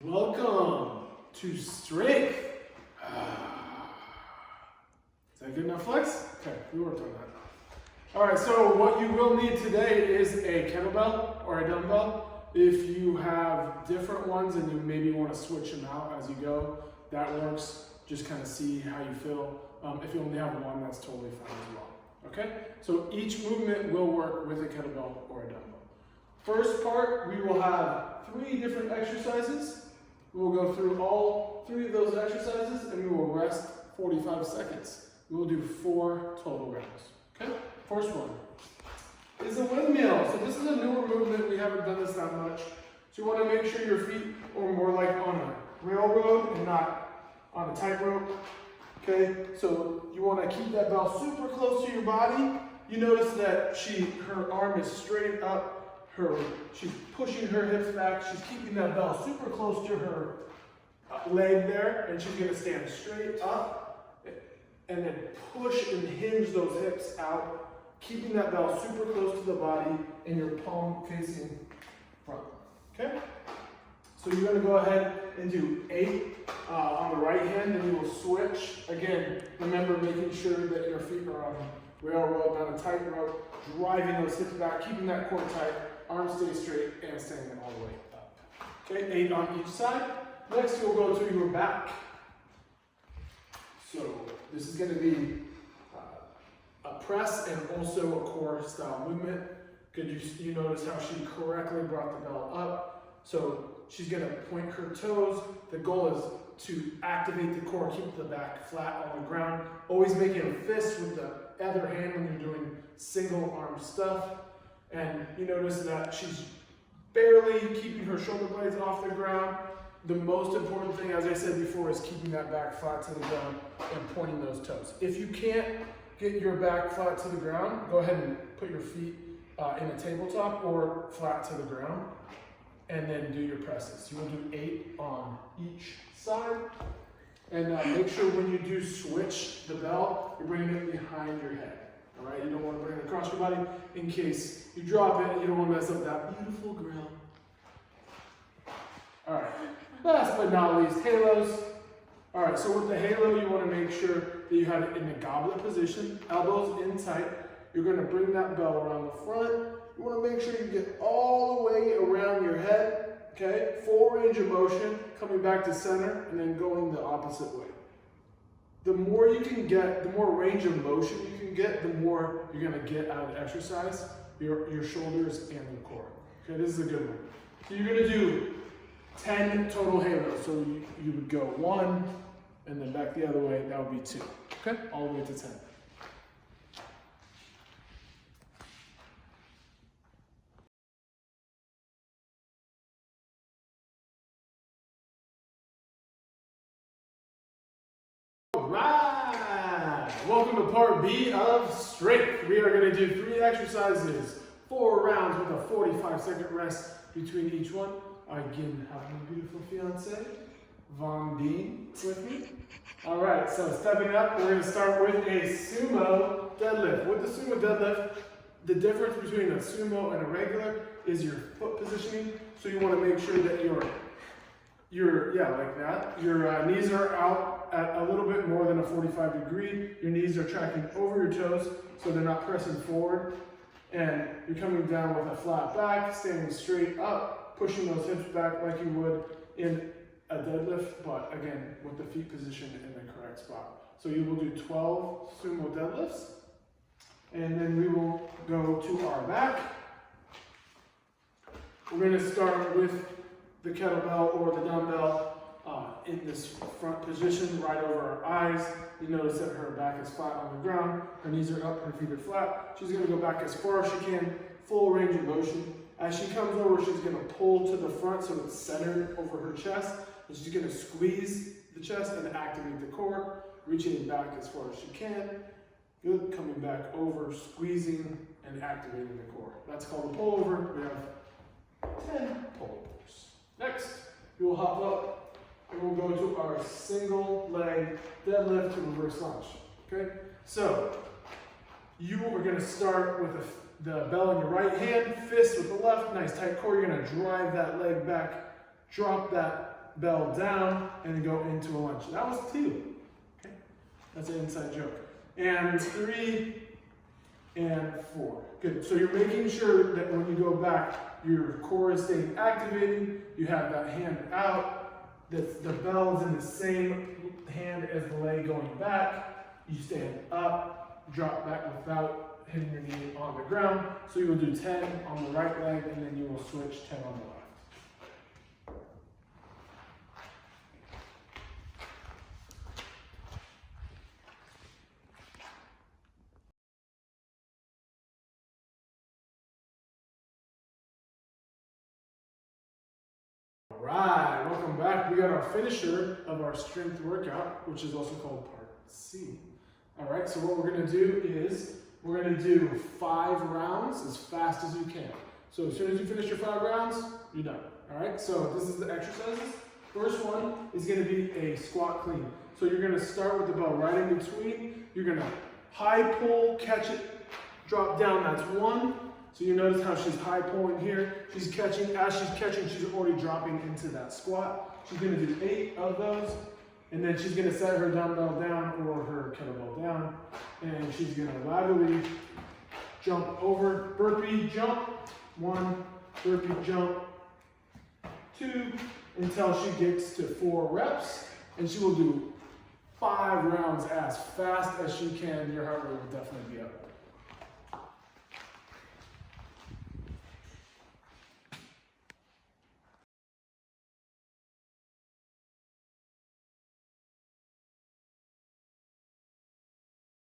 Welcome to strength. Is that good enough flex? Okay, we worked on that. All right, so what you will need today is a kettlebell or a dumbbell. If you have different ones and you maybe want to switch them out as you go, that works. Just kind of see how you feel. If you only have one, that's totally fine as well. Okay, so each movement will work with a kettlebell or a dumbbell. First part, we will have 3 different exercises. We will go through all 3 of those exercises and we will rest 45 seconds. We will do 4 total rounds. Okay, first one is a windmill. So this is a newer movement. We haven't done this that much. So you want to make sure your feet are more like on a railroad and not on a tightrope. Okay, so you want to keep that bell super close to your body. You notice that her arm is straight up. She's pushing her hips back. She's keeping that bell super close to her leg there, and she's going to stand straight up and then push and hinge those hips out, keeping that bell super close to the body and your palm facing front. Okay? So you're going to go ahead and do 8 on the right hand, then you will switch. Again, remember making sure that your feet are on a railroad, not a tightrope, driving those hips back, keeping that core tight. Arms stay straight and standing all the way up. Okay, 8 on each side. Next, you'll go to your back. So this is going to be a press and also a core style movement. Good, you notice how she correctly brought the bell up. So she's going to point her toes. The goal is to activate the core, keep the back flat on the ground. Always making a fist with the other hand when you're doing single arm stuff. And you notice that she's barely keeping her shoulder blades off the ground. The most important thing, as I said before, is keeping that back flat to the ground and pointing those toes. If you can't get your back flat to the ground, go ahead and put your feet in a tabletop or flat to the ground, and then do your presses. You will do 8 on each side. And make sure when you do switch the bell, you're bringing it behind your head. All right, you don't want to bring it across your body in case you drop it. You don't want to mess up that beautiful grill. All right, last but not least, halos. All right, so with the halo, you want to make sure that you have it in the goblet position, elbows in tight. You're going to bring that bell around the front. You want to make sure you get all the way around your head. Okay, full range of motion, coming back to center, and then going the opposite way. The more you can get, the more range of motion you can get, the more you're going to get out of the exercise, your shoulders and the core. Okay, this is a good one. So you're going to do 10 total halos. So you would go 1 and then back the other way. That would be 2. Okay, all the way to 10. Alright, welcome to part B of strength. We are going to do 3 exercises, 4 rounds with a 45-second rest between each one. I again have my beautiful fiance, Von Dean, with me. Alright, so stepping up, we're going to start with a sumo deadlift. With the sumo deadlift, the difference between a sumo and a regular is your foot positioning. So you want to make sure that like that. Your knees are out at a little bit more than a 45 degree. Your knees are tracking over your toes so they're not pressing forward. And you're coming down with a flat back, standing straight up, pushing those hips back like you would in a deadlift, but again, with the feet positioned in the correct spot. So you will do 12 sumo deadlifts. And then we will go to our back. We're going to start with the kettlebell or the dumbbell in this front position right over her eyes. You notice that her back is flat on the ground, her knees are up, her feet are flat. She's going to go back as far as she can, full range of motion. As she comes over, she's going to pull to the front so it's centered over her chest. And she's going to squeeze the chest and activate the core, reaching back as far as she can. Good, coming back over, squeezing and activating the core. That's called a pullover. We have 10 pullovers. Next, we will hop up and we'll go to our single leg deadlift to reverse lunge. Okay, so you are going to start with the bell in your right hand, fist with the left, nice tight core. You're going to drive that leg back, drop that bell down and then go into a lunge. That was 2. Okay, that's an inside joke. And 3 and 4. Good. So you're making sure that when you go back, your core is staying activated. You have that hand out. The bell is in the same hand as the leg going back. You stand up, drop back without hitting your knee on the ground. So you will do 10 on the right leg, and then you will switch 10 on the left. Alright, welcome back. We got our finisher of our strength workout, which is also called part C. Alright, so what we're going to do is, we're going to do 5 rounds as fast as you can. So as soon as you finish your 5 rounds, you're done. Alright, so this is the exercises. First one is going to be a squat clean. So you're going to start with the bell right in between. You're going to high pull, catch it, drop down. That's 1. So you notice how she's high pulling here. She's catching, as she's catching, she's already dropping into that squat. She's gonna do 8 of those, and then she's gonna set her dumbbell down or her kettlebell down, and she's gonna laterally jump over, burpee jump, 1, burpee jump, 2, until she gets to 4 reps, and she will do 5 rounds as fast as she can. Your heart rate will definitely be up.